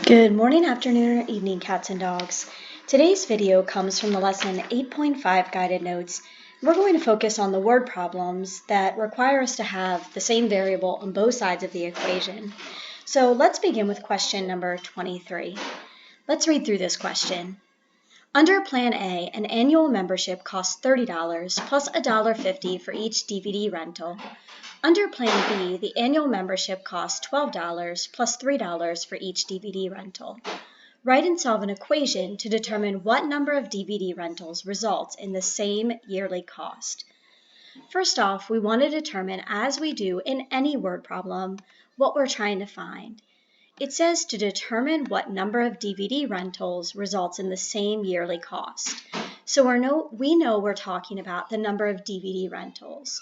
Good morning, afternoon, or evening, cats and dogs. Today's video comes from the lesson 8.5 guided notes. We're going to focus on the word problems that require us to have the same variable on both sides of the equation. So let's begin with question number 23. Let's read through this question. Under Plan A, an annual membership costs $30 plus $1.50 for each DVD rental. Under Plan B, the annual membership costs $12 plus $3 for each DVD rental. Write and solve an equation to determine what number of DVD rentals results in the same yearly cost. First off, we want to determine, as we do in any word problem, what we're trying to find. It says to determine what number of DVD rentals results in the same yearly cost. So we know we're talking about the number of DVD rentals.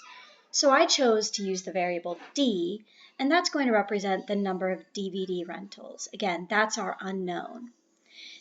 So I chose to use the variable D, and that's going to represent the number of DVD rentals. Again, that's our unknown.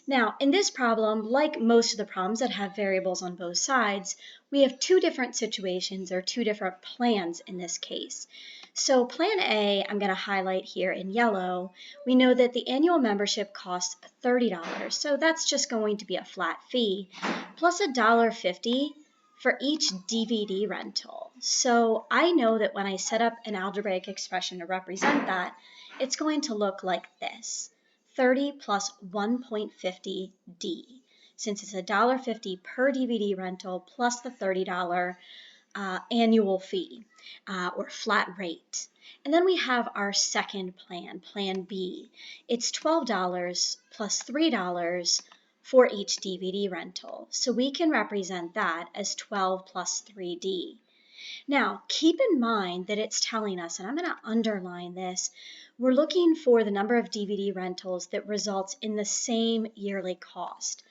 Now, in this problem, like most of the problems that have variables on both sides, we have two different situations or two different plans in this case. So Plan A, I'm going to highlight here in yellow. We know that the annual membership costs $30, so that's just going to be a flat fee, plus $1.50 for each DVD rental. So I know that when I set up an algebraic expression to represent that, it's going to look like this. 30 plus 1.50 D, since it's $1.50 per DVD rental plus the $30 annual fee or flat rate. And then we have our second plan, Plan B. It's $12 plus $3 for each DVD rental. So we can represent that as 12 plus 3D. Now, keep in mind that it's telling us, and I'm going to underline this, we're looking for the number of DVD rentals that results in the same yearly cost.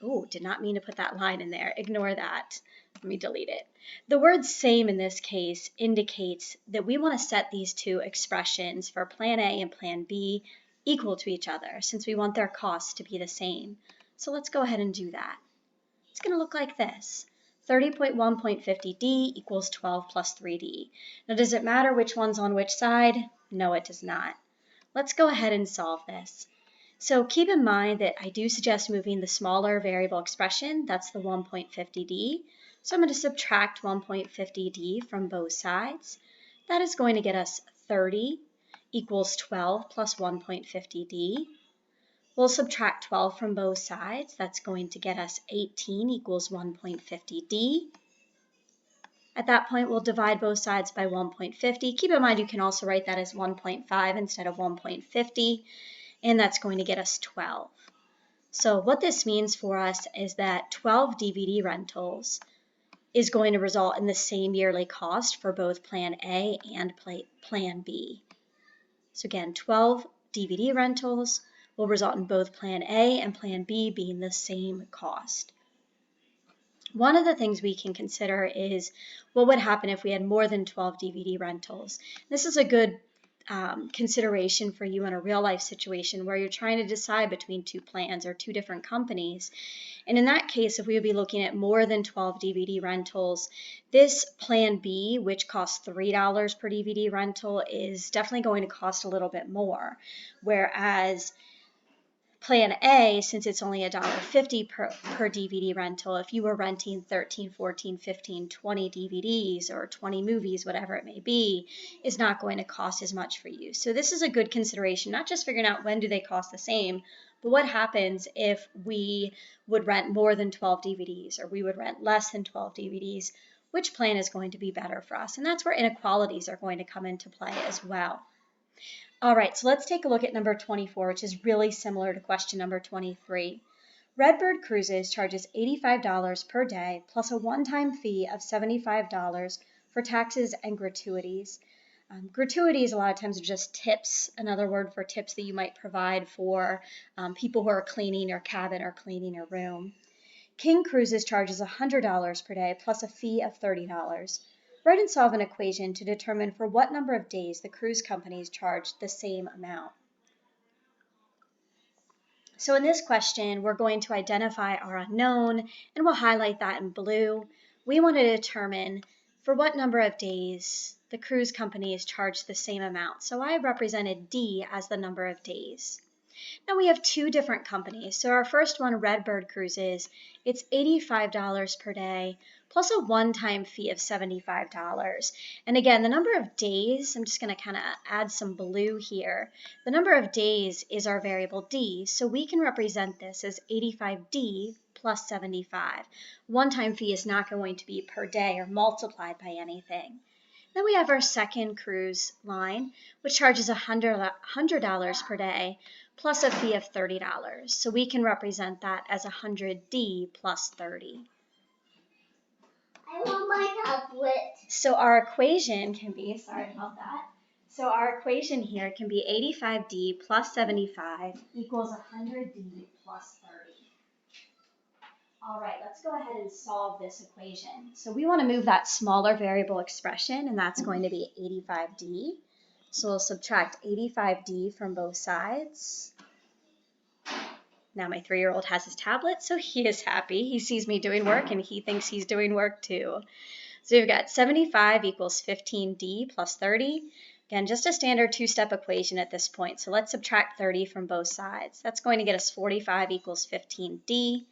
Oh, did not mean to put that line in there. Ignore that. Let me delete it. The word same in this case indicates that we want to set these two expressions for Plan A and Plan B equal to each other, since we want their costs to be the same. So let's go ahead and do that. It's going to look like this. 30.1.50D equals 12 plus 3D. Now, does it matter which one's on which side? No, it does not. Let's go ahead and solve this. So keep in mind that I do suggest moving the smaller variable expression, that's the 1.50D. So I'm going to subtract 1.50D from both sides. That is going to get us 30 equals 12 plus 1.50D. We'll subtract 12 from both sides. That's going to get us 18 equals 1.50D. At that point, we'll divide both sides by 1.50. Keep in mind you can also write that as 1.5 instead of 1.50, and that's going to get us 12. So what this means for us is that 12 DVD rentals is going to result in the same yearly cost for both Plan A and Plan B. So again, 12 DVD rentals will result in both Plan A and Plan B being the same cost. One of the things we can consider is what would happen if we had more than 12 DVD rentals. This is a good consideration for you in a real life situation where you're trying to decide between two plans or two different companies. And in that case, if we would be looking at more than 12 DVD rentals, this Plan B, which costs $3 per DVD rental, is definitely going to cost a little bit more. Whereas Plan A, since it's only $1.50 per DVD rental, if you were renting 13, 14, 15, 20 DVDs or 20 movies, whatever it may be, is not going to cost as much for you. So this is a good consideration, not just figuring out when do they cost the same, but what happens if we would rent more than 12 DVDs or we would rent less than 12 DVDs, which plan is going to be better for us? And that's where inequalities are going to come into play as well. All right, so let's take a look at number 24, which is really similar to question number 23. Redbird Cruises charges $85 per day plus a one-time fee of $75 for taxes and gratuities. Gratuities a lot of times are just tips, another word for tips that you might provide for people who are cleaning your cabin or cleaning your room. King Cruises charges $100 per day plus a fee of $30. Write and solve an equation to determine for what number of days the cruise companies charge the same amount. So in this question, we're going to identify our unknown, and we'll highlight that in blue. We want to determine for what number of days the cruise companies charge the same amount. So I represented D as the number of days. Now we have two different companies. So our first one, Redbird Cruises, it's $85 per day plus a one-time fee of $75. And again, the number of days, I'm just going to kind of add some blue here. The number of days is our variable D, so we can represent this as 85D plus 75. One-time fee is not going to be per day or multiplied by anything. Then we have our second cruise line, which charges $100 per day plus a fee of $30. So we can represent that as 100D plus 30. I want my tablet. So our equation can be, sorry about that. So our equation here can be 85D plus 75 equals 100D plus 30. All right, let's go ahead and solve this equation. So we want to move that smaller variable expression, and that's going to be 85D. So we'll subtract 85D from both sides. Now my 3-year-old has his tablet, so he is happy. He sees me doing work, and he thinks he's doing work too. So we've got 75 equals 15D plus 30. Again, just a standard two-step equation at this point. So let's subtract 30 from both sides. That's going to get us 45 equals 15D.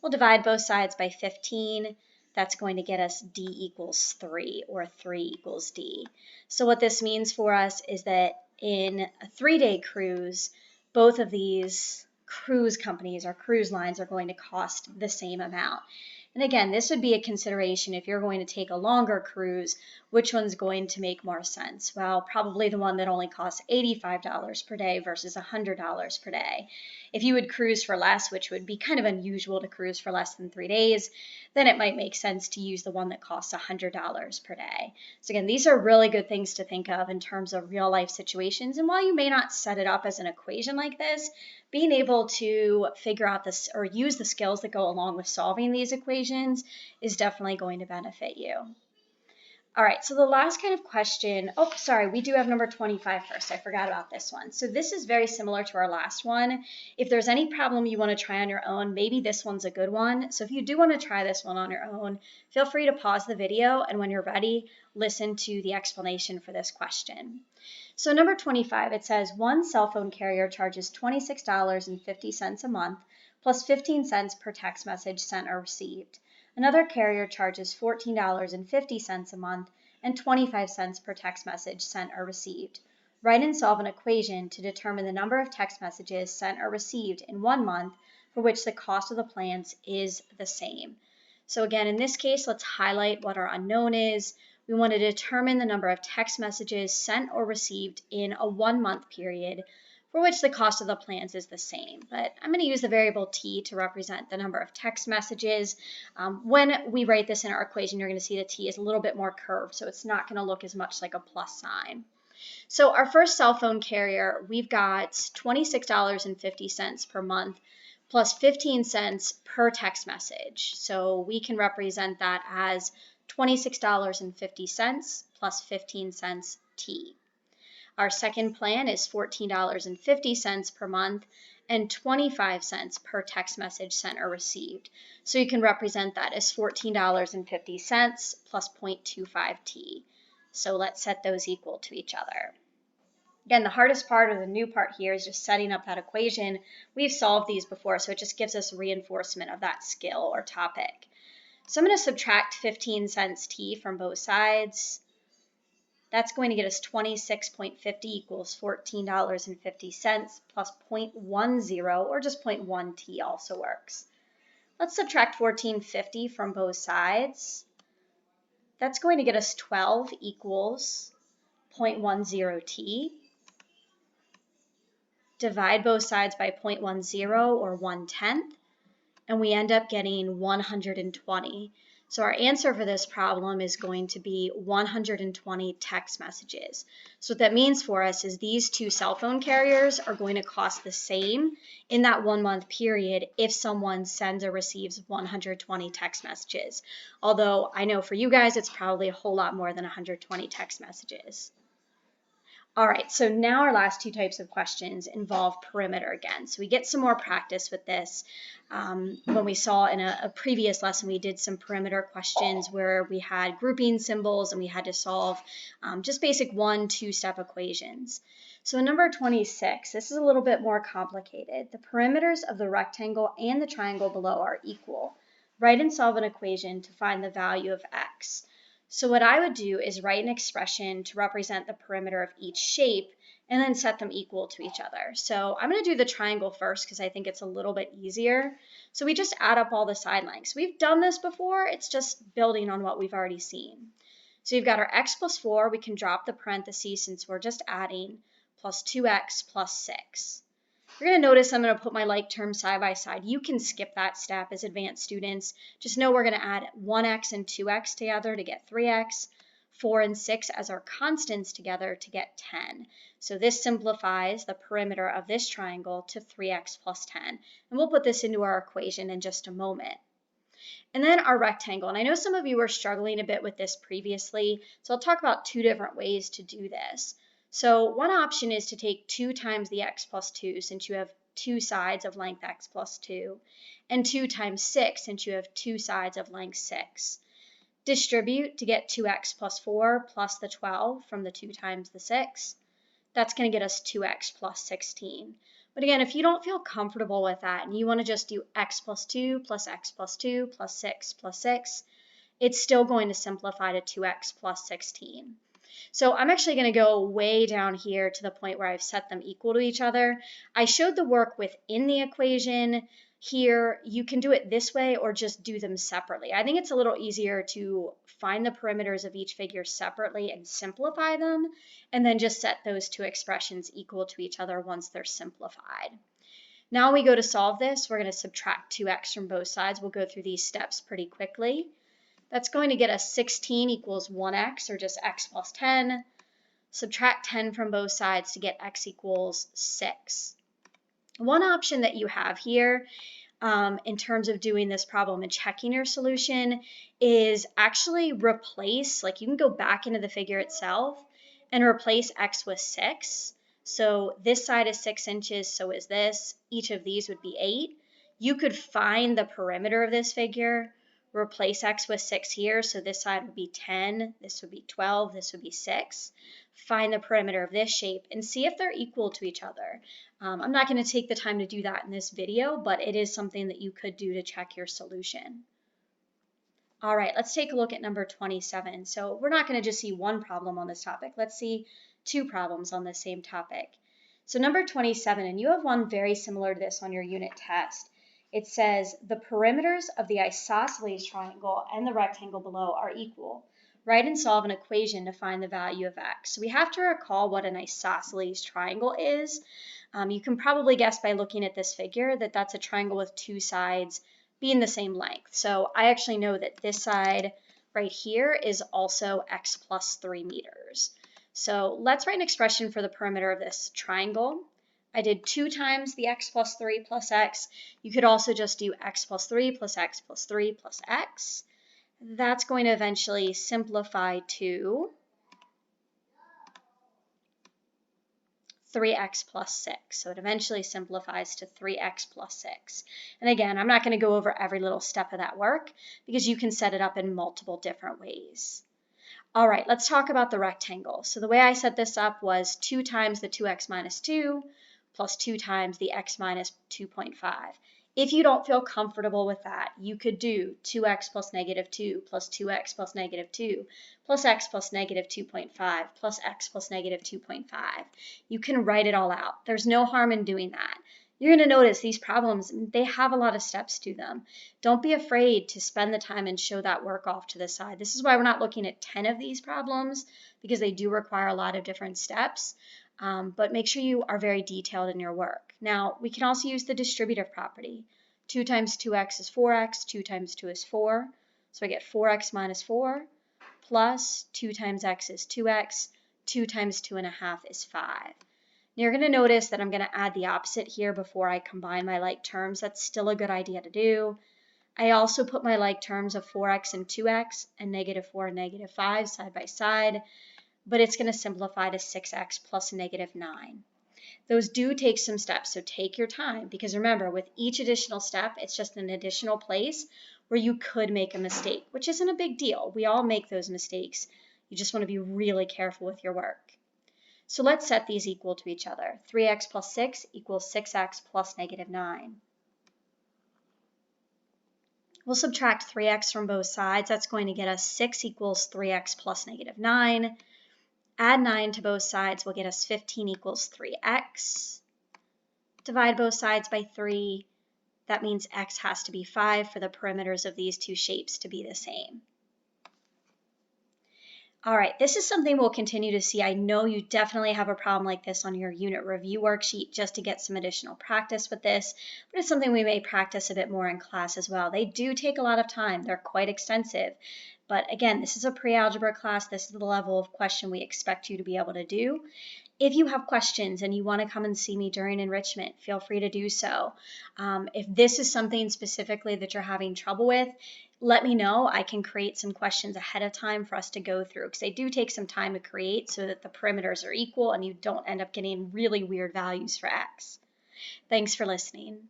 We'll divide both sides by 15. That's going to get us D equals 3, or 3 equals D. So what this means for us is that in a 3-day cruise, both of these cruise companies or cruise lines are going to cost the same amount. And again, this would be a consideration if you're going to take a longer cruise, which one's going to make more sense? Well, probably the one that only costs $85 per day versus $100 per day. If you would cruise for less, which would be kind of unusual to cruise for less than 3 days, then it might make sense to use the one that costs $100 per day. So again, these are really good things to think of in terms of real life situations. And while you may not set it up as an equation like this, being able to figure out this or use the skills that go along with solving these equations is definitely going to benefit you. All right, so the last kind of question, oh, sorry, we do have number 25 first. I forgot about this one. So this is very similar to our last one. If there's any problem you want to try on your own, maybe this one's a good one. So if you do want to try this one on your own, feel free to pause the video, and when you're ready, listen to the explanation for this question. So number 25, it says one cell phone carrier charges $26.50 a month plus 15 cents per text message sent or received. Another carrier charges $14.50 a month and 25 cents per text message sent or received. Write and solve an equation to determine the number of text messages sent or received in 1 month for which the cost of the plans is the same. So again, in this case, let's highlight what our unknown is. We want to determine the number of text messages sent or received in a 1-month period for which the cost of the plans is the same. But I'm going to use the variable t to represent the number of text messages. When we write this in our equation, you're going to see the t is a little bit more curved, so it's not going to look as much like a plus sign. So our first cell phone carrier, we've got $26.50 per month plus 15 cents per text message. So we can represent that as $26.50 plus 15 cents T. Our second plan is $14.50 per month and 25 cents per text message sent or received. So you can represent that as $14.50 plus 0.25 T. So let's set those equal to each other. Again, the hardest part or the new part here is just setting up that equation. We've solved these before, so it just gives us reinforcement of that skill or topic. So I'm going to subtract 15 cents T from both sides. That's going to get us 26.50 equals $14.50 plus 0.10, or just 0.1 T also works. Let's subtract 14.50 from both sides. That's going to get us 12 equals 0.10 T. Divide both sides by 0.10, or 1/10, and we end up getting 120. So our answer for this problem is going to be 120 text messages. So what that means for us is these two cell phone carriers are going to cost the same in that 1-month period if someone sends or receives 120 text messages. Although I know for you guys, it's probably a whole lot more than 120 text messages. All right, so now our last two types of questions involve perimeter again. So we get some more practice with this. When we saw in a previous lesson, we did some perimeter questions where we had grouping symbols and we had to solve just basic 1-2 step equations. So in number 26, this is a little bit more complicated. The perimeters of the rectangle and the triangle below are equal. Write and solve an equation to find the value of x. So what I would do is write an expression to represent the perimeter of each shape and then set them equal to each other. So I'm going to do the triangle first because I think it's a little bit easier. So we just add up all the side lengths. We've done this before. It's just building on what we've already seen. So you've got our x plus 4. We can drop the parentheses since we're just adding, plus 2x plus 6. You're going to notice I'm going to put my like terms side by side. You can skip that step as advanced students. Just know we're going to add 1x and 2x together to get 3x, 4 and 6 as our constants together to get 10. So this simplifies the perimeter of this triangle to 3x plus 10. And we'll put this into our equation in just a moment. And then our rectangle. And I know some of you were struggling a bit with this previously, so I'll talk about two different ways to do this. So one option is to take 2 times the x plus 2 since you have two sides of length x plus 2, and 2 times 6 since you have two sides of length 6. Distribute to get 2x plus 4 plus the 12 from the 2 times the 6. That's going to get us 2x plus 16. But again, if you don't feel comfortable with that and you want to just do x plus 2 plus x plus 2 plus 6 plus 6, it's still going to simplify to 2x plus 16. So I'm actually going to go way down here to the point where I've set them equal to each other. I showed the work within the equation. Here, you can do it this way or just do them separately. I think it's a little easier to find the perimeters of each figure separately and simplify them, and then just set those two expressions equal to each other once they're simplified. Now we go to solve this. We're going to subtract 2x from both sides. We'll go through these steps pretty quickly. That's going to get us 16 equals 1x, or just x plus 10. Subtract 10 from both sides to get x equals 6. One option that you have here in terms of doing this problem and checking your solution is actually replace, like you can go back into the figure itself and replace x with 6. So this side is 6 inches, so is this. Each of these would be 8. You could find the perimeter of this figure, replace x with 6 here, so this side would be 10, this would be 12, this would be 6. Find the perimeter of this shape and see if they're equal to each other. I'm not going to take the time to do that in this video, but it is something that you could do to check your solution. All right, let's take a look at number 27. So we're not going to just see one problem on this topic. Let's see two problems on the same topic. So number 27, and you have one very similar to this on your unit test. It says the perimeters of the isosceles triangle and the rectangle below are equal. Write and solve an equation to find the value of x. So we have to recall what an isosceles triangle is. You can probably guess by looking at this figure that that's a triangle with two sides being the same length. So I actually know that this side right here is also x plus 3 meters. So let's write an expression for the perimeter of this triangle. I did 2 times the x plus 3 plus x. You could also just do x plus 3 plus x plus 3 plus x. That's going to eventually simplify to 3x plus 6. So it eventually simplifies to 3x plus 6. And again, I'm not going to go over every little step of that work because you can set it up in multiple different ways. All right, let's talk about the rectangle. So the way I set this up was 2 times the 2x minus 2 plus 2 times the x minus 2.5. If you don't feel comfortable with that, you could do 2x plus negative 2 plus 2x plus negative 2 plus x plus negative 2.5 plus x plus negative 2.5. You can write it all out. There's no harm in doing that. You're going to notice these problems, they have a lot of steps to them. Don't be afraid to spend the time and show that work off to the side. This is why we're not looking at 10 of these problems, because they do require a lot of different steps. But make sure you are very detailed in your work. Now, we can also use the distributive property. 2 times 2x is 4x, 2 times 2 is 4. So I get 4x minus 4 plus 2 times x is 2x, 2 times 2.5 is 5. Now you're going to notice that I'm going to add the opposite here before I combine my like terms. That's still a good idea to do. I also put my like terms of 4x and 2x and negative 4 and negative 5 side by side, but it's going to simplify to 6x plus negative 9. Those do take some steps, so take your time, because remember, with each additional step, it's just an additional place where you could make a mistake, which isn't a big deal. We all make those mistakes. You just want to be really careful with your work. So let's set these equal to each other. 3x plus 6 equals 6x plus negative 9. We'll subtract 3x from both sides. That's going to get us 6 equals 3x plus negative 9. Add 9 to both sides will get us 15 equals 3x. Divide both sides by 3. That means x has to be 5 for the perimeters of these two shapes to be the same. All right, this is something we'll continue to see. I know you definitely have a problem like this on your unit review worksheet just to get some additional practice with this, but it's something we may practice a bit more in class as well. They do take a lot of time. They're quite extensive. But again, this is a pre-algebra class. This is the level of question we expect you to be able to do. If you have questions and you want to come and see me during enrichment, feel free to do so. If this is something specifically that you're having trouble with, let me know. I can create some questions ahead of time for us to go through because they do take some time to create so that the perimeters are equal and you don't end up getting really weird values for x. Thanks for listening.